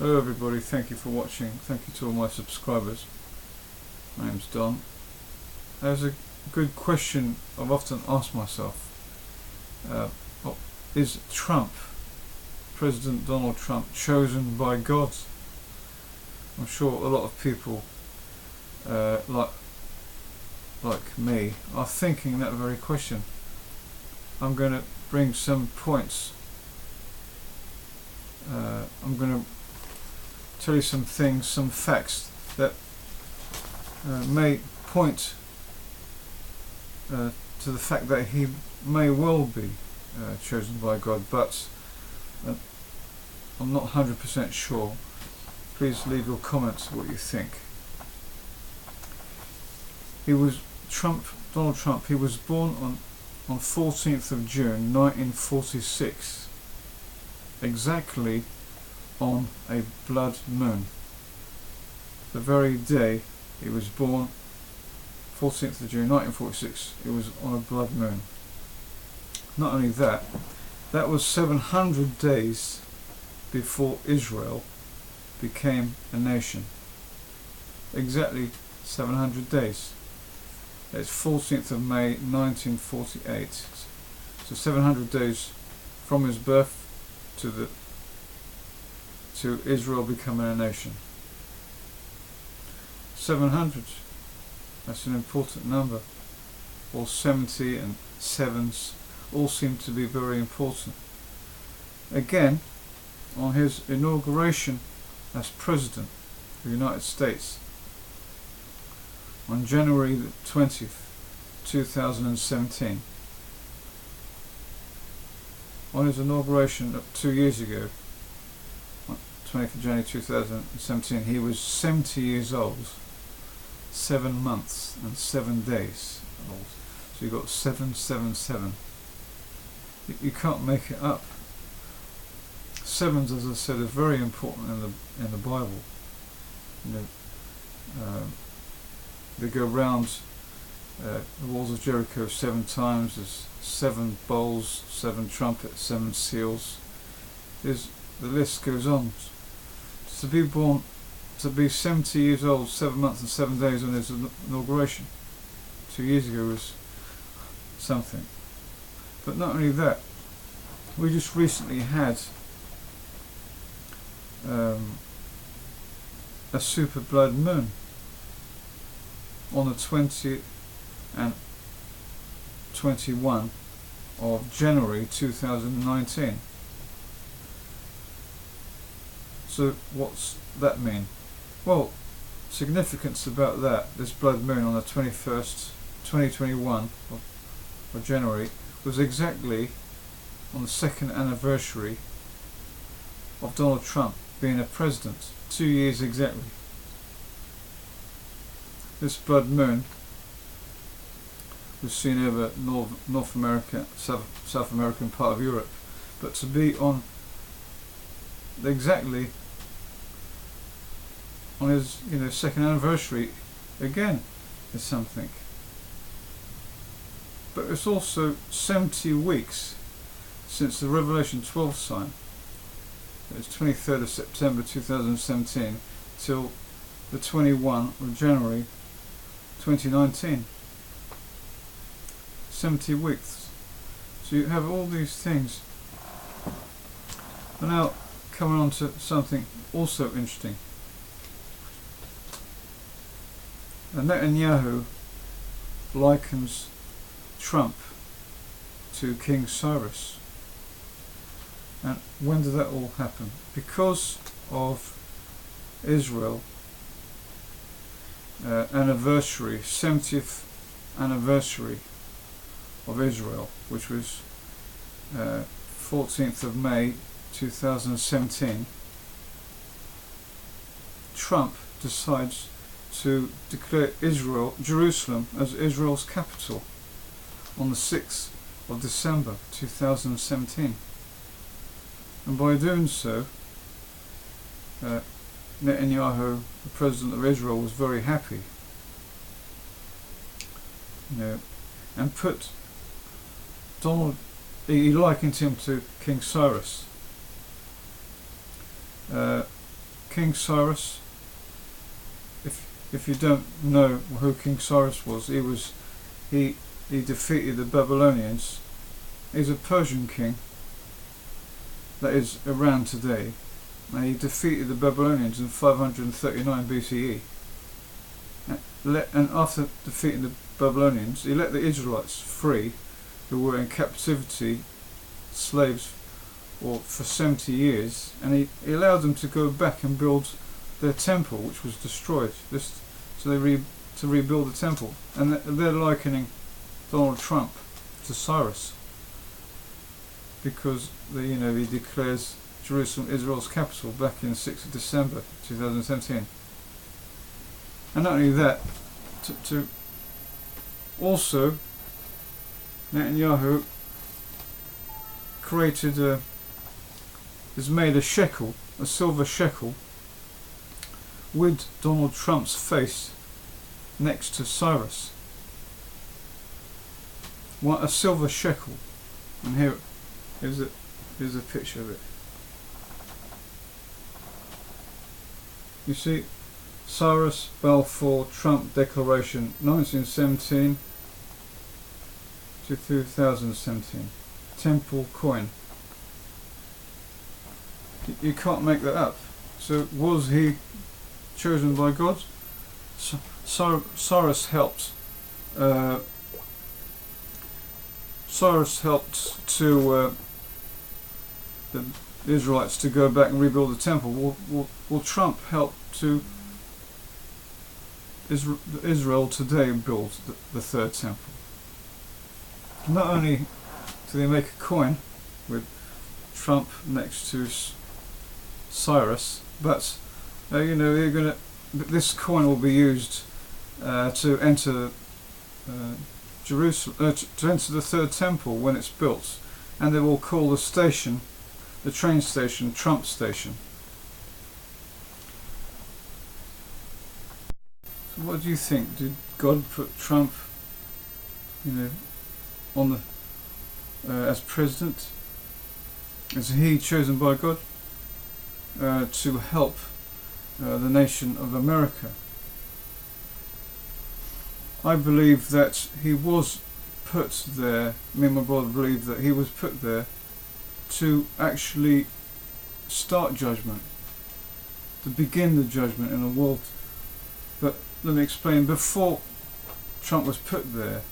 Hello everybody, thank you for watching. Thank you to all my subscribers. My name's Don. There's a good question I've often asked myself. Is Trump, President Donald Trump, chosen by God? I'm sure a lot of people like me are thinking that very question. I'm going to bring some points. I'm going to tell you some things, some facts that may point to the fact that he may well be chosen by God, but I'm not 100% sure. Please leave your comments what you think. Donald Trump, he was born on 14th of June 1946, exactly on a blood moon. The very day he was born, 14th of June 1946, it was on a blood moon. Not only that, that was 700 days before Israel became a nation. Exactly 700 days. It's 14th of May 1948. So 700 days from his birth to Israel becoming a nation. 700. That's an important number. All 70 and sevens all seem to be very important. Again, on his inauguration as President of the United States on January the 20th, 2017. On his inauguration 2 years ago, 20th of January 2017, he was 70 years old, 7 months and 7 days old. So you got 777. You can't make it up. Sevens, as I said, are very important in the Bible. You know, they go round the walls of Jericho 7 times. There's 7 bowls, 7 trumpets, 7 seals. The list goes on. To be born, to be 70 years old, 7 months and 7 days on his inauguration 2 years ago was something. But not only that, we just recently had a super blood moon on the 20 and 21 of January 2019. So what's that mean? Well, significance about that, this blood moon on the 21st, 2021 of January, was exactly on the 2nd anniversary of Donald Trump being a president. 2 years exactly. This blood moon was seen over North America, South American part of Europe, but to be on exactly on his 2nd anniversary again is something. But it's also 70 weeks since the Revelation 12 sign. It's 23rd of September 2017 till the 21 of January 2019. 70 weeks. So you have all these things. And now coming on to something also interesting. Netanyahu likens Trump to King Cyrus. And when did that all happen? Because of Israel anniversary, 70th anniversary of Israel, which was 14th of May 2017, Trump decides to declare Jerusalem as Israel's capital on the 6th of December 2017. And by doing so, Netanyahu, the president of Israel, was very happy. And put he likened him to King Cyrus. King Cyrus, if you don't know who King Cyrus was, he defeated the Babylonians. He's a Persian king that is around today, and he defeated the Babylonians in 539 BCE. And after defeating the Babylonians, he let the Israelites free, who were in captivity, slaves, for 70 years, and he allowed them to go back and build their temple, which was destroyed. To rebuild the temple, and they're likening Donald Trump to Cyrus, because he declares Jerusalem Israel's capital back in 6th of December 2017. And not only that, to also Netanyahu has made a shekel, a silver shekel, with Donald Trump's face next to Cyrus. A silver shekel, and here's a picture of it. You see, Cyrus, Balfour, Trump Declaration, 1917 to 2017. Temple coin. You can't make that up. So was he chosen by God? Cyrus helped. Cyrus helped to the Israelites to go back and rebuild the temple. Will Trump help to Israel today build the third temple? Not only do they make a coin with Trump next to Cyrus, but they're gonna. This coin will be used to enter Jerusalem, to enter the third temple when it's built, and they will call the train station, Trump Station. So what do you think? Did God put Trump, on as president? Is he chosen by God to help the nation of America? I believe that he was put there, me and my brother believe that he was put there to actually start judgment, to begin the judgment in the world. But let me explain, before Trump was put there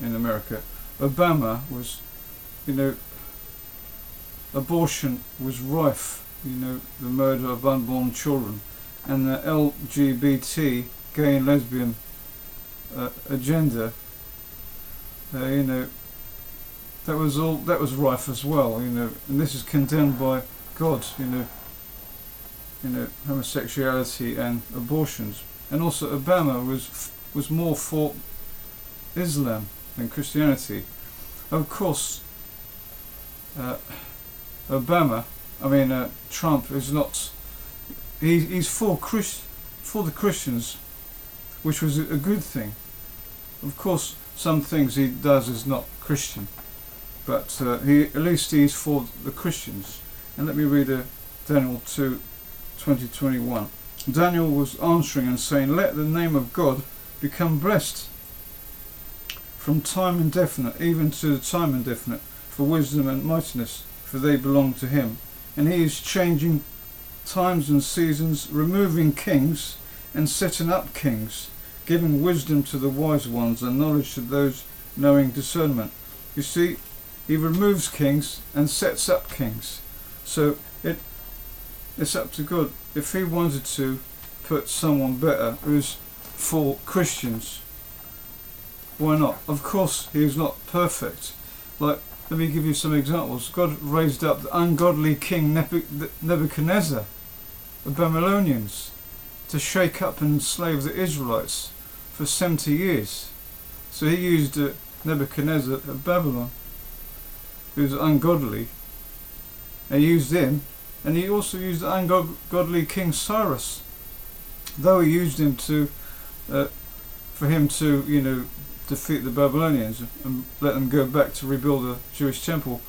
in America, Obama was, abortion was rife, the murder of unborn children, and the LGBT, gay and lesbian agenda, that was rife as well, and this is condemned by God, homosexuality and abortions. And also Obama was more for Islam than Christianity. Of course, Trump is not. He's for the Christians, which was a good thing. Of course, some things he does is not Christian, but at least he's for the Christians. And let me read Daniel 2:20-21. Daniel was answering and saying, "Let the name of God become blessed from time indefinite, even to the time indefinite, for wisdom and mightiness, for they belong to him. And he is changing times and seasons, removing kings and setting up kings, giving wisdom to the wise ones and knowledge to those knowing discernment." You see, he removes kings and sets up kings. So it's up to God. If he wanted to put someone better who's for Christians, why not? Of course, he is not perfect. Let me give you some examples. God raised up the ungodly king Nebuchadnezzar, the Babylonians, to shake up and enslave the Israelites for 70 years. So he used Nebuchadnezzar of Babylon, who was ungodly, and he used him, and he also used the ungodly King Cyrus. Though he used him for him to defeat the Babylonians and let them go back to rebuild the Jewish temple,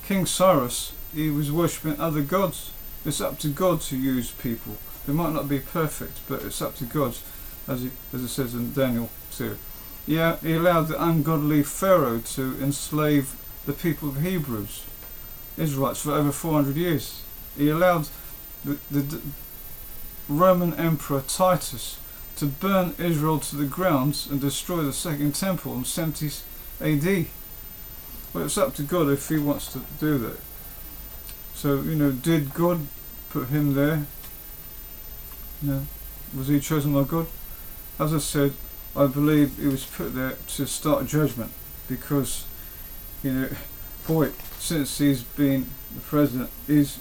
King Cyrus, he was worshipping other gods. It's up to God to use people. It might not be perfect, but it's up to God, as it says in Daniel 2. Yeah, he allowed the ungodly Pharaoh to enslave the people of Hebrews, Israelites, for over 400 years. He allowed the Roman Emperor Titus to burn Israel to the ground and destroy the Second Temple in 70 AD. Well, it's up to God if he wants to do that. So, did God put him there? Was he chosen by God? As I said, I believe he was put there to start judgment, because, since he's been the president, he's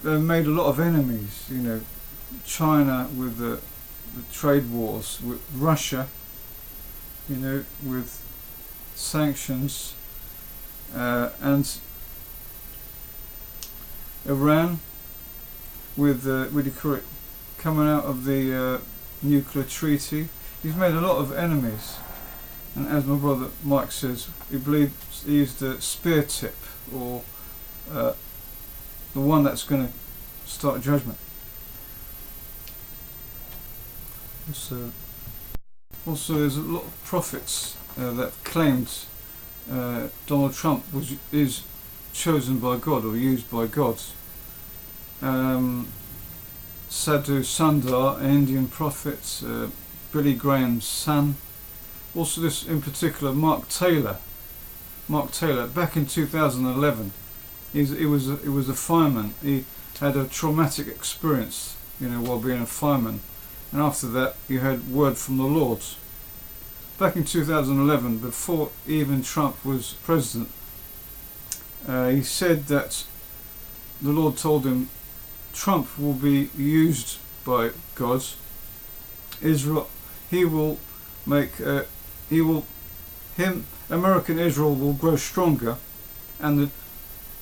made a lot of enemies. China with the trade wars, with Russia, with sanctions, and Iran with what do you call it, coming out of the nuclear treaty. He's made a lot of enemies, and as my brother Mike says, he believes he's the spear tip, or the one that's going to start judgment. Also, there's a lot of prophets that claimed Donald Trump is chosen by God or used by God. Sadhu Sundar, an Indian prophet, Billy Graham's son. Also, this in particular, Mark Taylor. Back in 2011, he was a fireman. He had a traumatic experience, while being a fireman, and after that, he had word from the Lord. Back in 2011, before even Trump was president, he said that the Lord told him Trump will be used by God. Israel, American Israel will grow stronger, and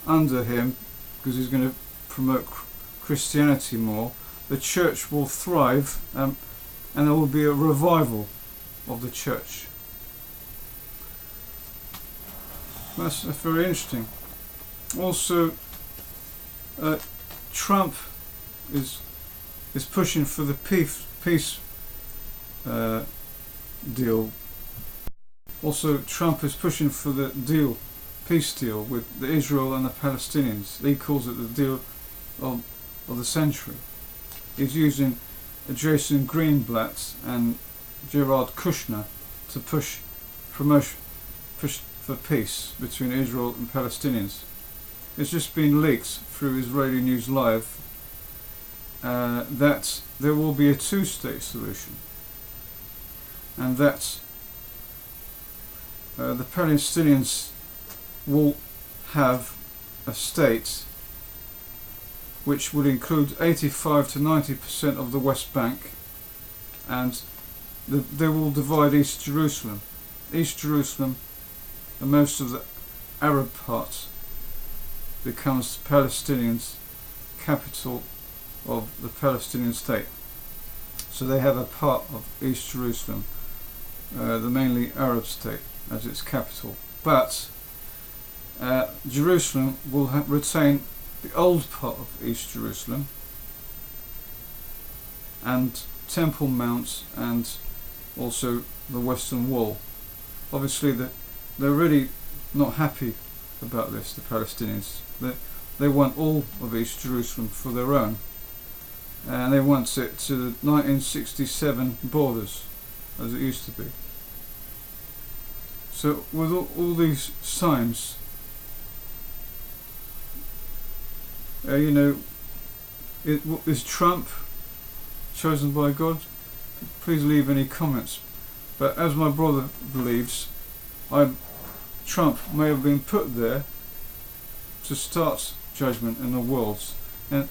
under him, because he's going to promote Christianity more, the church will thrive, and there will be a revival of the church. That's very interesting. Also, Trump is pushing for the peace deal. Also, Trump is pushing for the peace deal with the Israel and the Palestinians. He calls it the deal of the century. He's using Jason Greenblatt and Jared Kushner to push for peace between Israel and Palestinians. It's just been leaked through Israeli News Live that there will be a two-state solution, and that the Palestinians will have a state which will include 85 to 90% of the West Bank, and they will divide East Jerusalem. East Jerusalem, and most of the Arab part, becomes the Palestinians' capital of the Palestinian state. So they have a part of East Jerusalem, the mainly Arab state, as its capital. But Jerusalem will retain the old part of East Jerusalem, and Temple Mount, and also the Western Wall. Obviously, they're really not happy about this, the Palestinians. They want all of East Jerusalem for their own, and they want it to the 1967 borders, as it used to be. So with all these signs, is Trump chosen by God? Please leave any comments. But as my brother believes, Trump may have been put there to start judgment in the world. And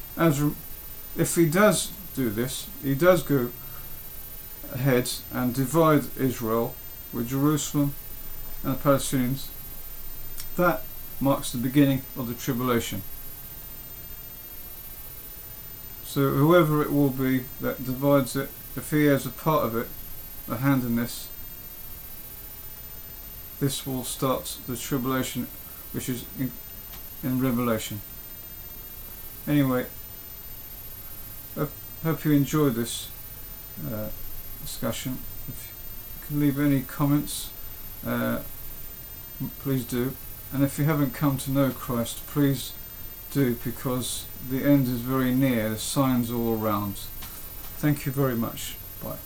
if he does do this, he does go ahead and divide Israel with Jerusalem and the Palestinians. That marks the beginning of the tribulation. So whoever it will be that divides it, if he has a part of it, a hand in this will start the tribulation, which is in Revelation. Anyway, hope you enjoyed this discussion. If you can leave any comments, please do. And if you haven't come to know Christ, please do, because the end is very near. There's signs all around. Thank you very much. Bye.